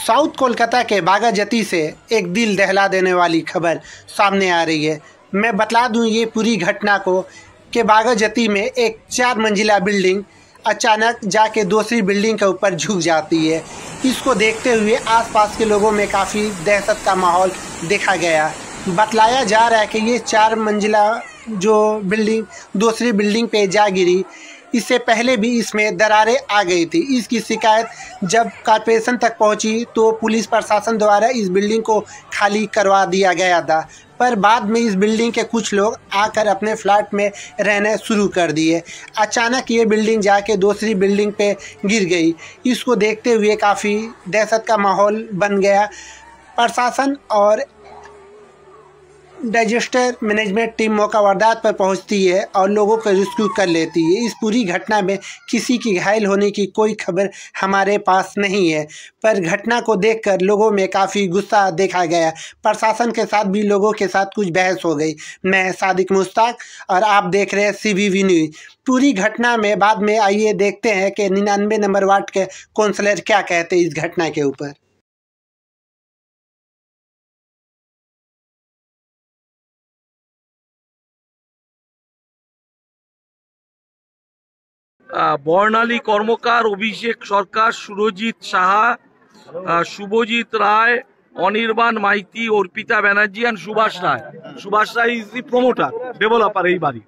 South Kolkata के बागाजती से एक दिल दहला देने वाली खबर सामने आ रही है। मैं बतला दूं ये पूरी घटना को कि बागाजती में एक 4 मंजिला बिल्डिंग अचानक जाके दूसरी बिल्डिंग के ऊपर झुक जाती है। इसको देखते हुए आसपास के लोगों में काफ़ी दहशत का माहौल देखा गया। बतलाया जा रहा है कि ये 4 मंजिला जो बिल्डिंग दूसरी बिल्डिंग पे जा गिरी, इससे पहले भी इसमें दरारें आ गई थी। इसकी शिकायत जब कॉर्पोरेशन तक पहुंची तो पुलिस प्रशासन द्वारा इस बिल्डिंग को खाली करवा दिया गया था, पर बाद में इस बिल्डिंग के कुछ लोग आकर अपने फ्लैट में रहने शुरू कर दिए। अचानक ये बिल्डिंग जाके दूसरी बिल्डिंग पे गिर गई। इसको देखते हुए काफ़ी दहशत का माहौल बन गया। प्रशासन और डिजास्टर मैनेजमेंट टीम मौका वारदात पर पहुंचती है और लोगों को रेस्क्यू कर लेती है। इस पूरी घटना में किसी की घायल होने की कोई खबर हमारे पास नहीं है, पर घटना को देखकर लोगों में काफ़ी गुस्सा देखा गया। प्रशासन के साथ भी लोगों के साथ कुछ बहस हो गई। मैं सादिक मुश्ताक और आप देख रहे हैं CBV न्यूज़। पूरी घटना में बाद में आइए देखते हैं कि 99 नंबर वार्ड के काउंसलर क्या कहते हैं इस घटना के ऊपर। Barnali Karmakar, Abhishek Sarkar, Surajit Saha, Subhajit Roy, Anirban Maity, Arpita Banerjee and Subhash Roy. Subhash Roy is the promoter, developer এই বাড়ি।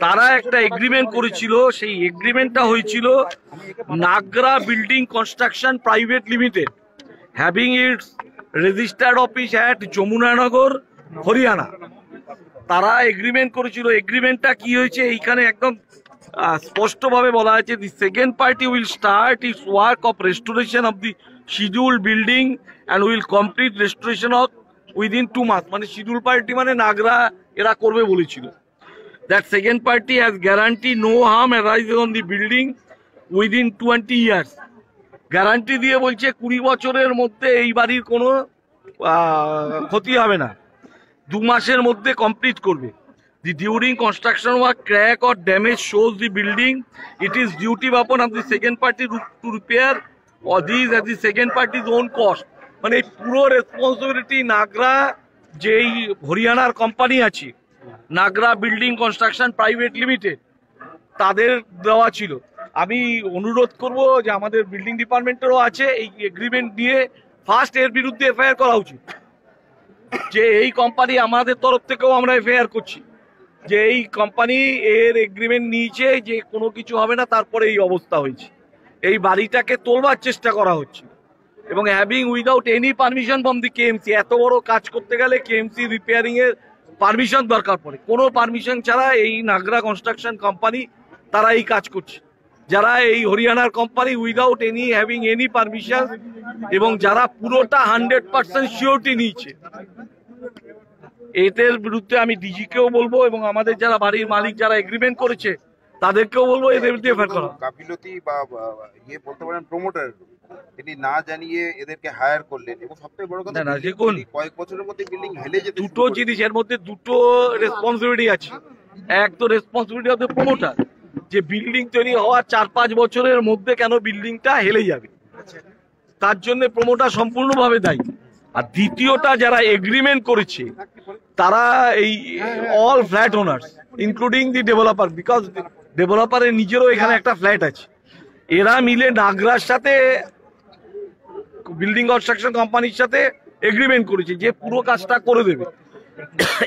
তারা একটা এগ্রিমেন্ট করেছিল। সেই এগ্রিমেন্টটা হয়েছিল Nagra building construction private limited, having its registered office at Yamunanagar, Haryana. তারা এগ্রিমেন্ট করেছিল। এগ্রিমেন্টটা কি হয়েছে এইখানে একদম স্পষ্টভাবে বলা আছে, the second party will start its work of restoration of the schedule building and will complete restoration of within 2 month. মানে শিডিউল পার্টি মানে নাগরা এরা করবে বলেছিল। That second party has guarantee no harm arises on the building within 20 years. Guarantee দিয়ে বলছে 20 বছরের মধ্যে এই বাড়ির কোনো ক্ষতি হবে না, 2 মাসের মধ্যে কমপ্লিট করবে। The during construction work crack or damage shows the building, it is duty upon of the second party to repair or these at the second party's own cost. মানে পুরো রেসপন্সিবিলিটি নাগরা যেই হরিয়ানার কোম্পানি আছে নাগরা building construction private limited তাদের দেওয়া ছিল। আমি অনুরোধ করব যে আমাদের বিল্ডিং ডিপার্টমেন্টেরও আছে এই এগ্রিমেন্ট নিয়ে ফার্স্ট এর বিরুদ্ধে FIR করা উচিত, যে এই কোম্পানি আমাদের তরফ থেকেও আমরা FIR করছি যে এই কোম্পানি এর এগ্রিমেন্ট নিয়েছে যে কোনো কিছু হবে না, তারপরে এই অবস্থা হয়েছে। এই বাড়িটাকে তোলবার চেষ্টা করা হচ্ছে এবং having without any permission from the KMC। এত বড় কাজ করতে গেলে KMC রিপেয়ারিং এর পারমিশন দরকার পড়ে। কোনো পারমিশন ছাড়া এই নাগরা কনস্ট্রাকশন কোম্পানি তারা এই কাজ করছে। যারা এই হরিয়ানার company without any having any permission এবং যারা পুরোটা 100% সিওরিটি নিয়েছে, এদের বিরুদ্ধে আমি ডিজিকেও বলবো এবং আমাদের যারা বাড়ির মালিক যারা এগ্রিমেন্ট করেছে তাদেরকেও বলবো এদের বিরুদ্ধে FIR করা। গাফিলতি বা ইয়ে বলতে পারেন প্রমোটার তিনি না জানিয়ে এদেরকে হায়ার করলেন এবং সবথেকে বড় কথা না দেখুন কয়েক বছরের মধ্যে বিল্ডিং হেলে যেতে দুটো জিনিস এর মধ্যে দুটো রেসপন্সিবিলিটি আছে। এক তো রেসপন্সিবিলিটি অফ দ্য প্রমোটার, যে বিল্ডিং তৈরি হওয়ার 4-5 বছরের মধ্যে কেন বিল্ডিংটা হেলে যাবে, তার জন্য প্রমোটার সম্পূর্ণভাবে দায়ী। আর দ্বিতীয়টা যারা এগ্রিমেন্ট করেছে তারা এই all flat owners including the developer, because ডেভেলপারের নিজেরও এখানে একটা ফ্ল্যাট আছে, এরা মিলে নাগরার সাথে বিল্ডিং কনস্ট্রাকশন কোম্পানির সাথে এগ্রিমেন্ট করেছে যে পুরো কাজটা করে দেবে।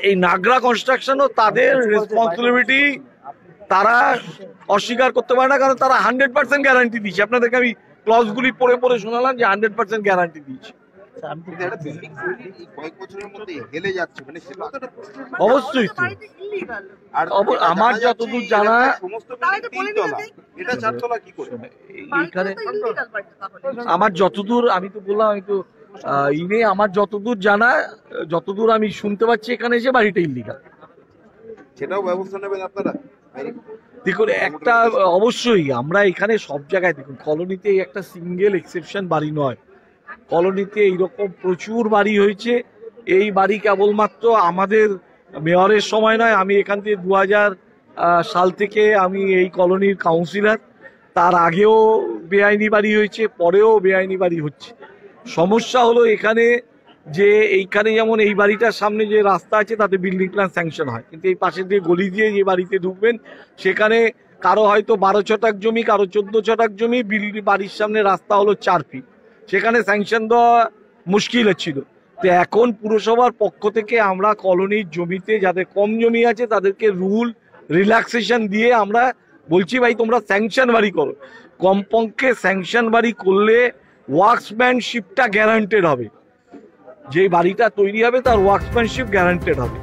এই নাগরা কনস্ট্রাকশনও তাদের রেসপন্সিবিলিটি তারা অস্বীকার করতে পারে না, কারণ তারা 100% গ্যারান্টি দিয়েছে। আপনাদেরকে আমি ক্লজগুলি পড়ে পড়ে শোনালাম যে 100% গ্যারান্টি দিয়েছে। অবশ্যই তো আমার যতদূর জানা আমার যতদূর আমি তো বললাম আমি তো আমার যতদূর জানা যতদূর আমি শুনতে পাচ্ছি এখানে এসে বাড়িটা ইল্লিগাল। সেটাও ব্যবস্থা নেবেন আপনারা? দেখুন একটা অবশ্যই আমরা এখানে সব জায়গায় দেখুন কলোনিতে একটা সিঙ্গেল এক্সেপশন বাড়ি নয়, কলোনিতে এইরকম প্রচুর বাড়ি হয়েছে। এই বাড়ি কেবলমাত্র আমাদের মেয়রের সময় নয়, আমি এখান থেকে 2000 সাল থেকে আমি এই কলোনির কাউন্সিলর। তার আগেও বেআইনি বাড়ি হয়েছে, পরেও বেআইনি বাড়ি হচ্ছে। সমস্যা হলো এখানে যে এইখানে যেমন এই বাড়িটার সামনে যে রাস্তা আছে তাতে বিল্ডিং প্ল্যান স্যাংশন হয়, কিন্তু এই পাশে দিয়ে গলি দিয়ে যে বাড়িতে ঢুকবেন সেখানে কারো হয়তো 12 ছটাক জমি, কারো 14 ছটাক জমি, বাড়ির সামনে রাস্তা হলো 4 ফিট, সেখানে স্যাংশন দেওয়া মুশকিল হচ্ছিল। তো এখন পুরসভার পক্ষ থেকে আমরা কলোনির জমিতে যাদের কম জমি আছে তাদেরকে রুল রিল্যাক্সেশন দিয়ে আমরা বলছি ভাই তোমরা স্যাংশন বাড়ি করো। কমপক্ষে স্যাংশন বাড়ি করলে ওয়ার্কসম্যানশিপটা গ্যারান্টেড হবে, যে বাড়িটা তৈরি হবে তার ওয়ার্কসম্যানশিপ গ্যারান্টেড হবে।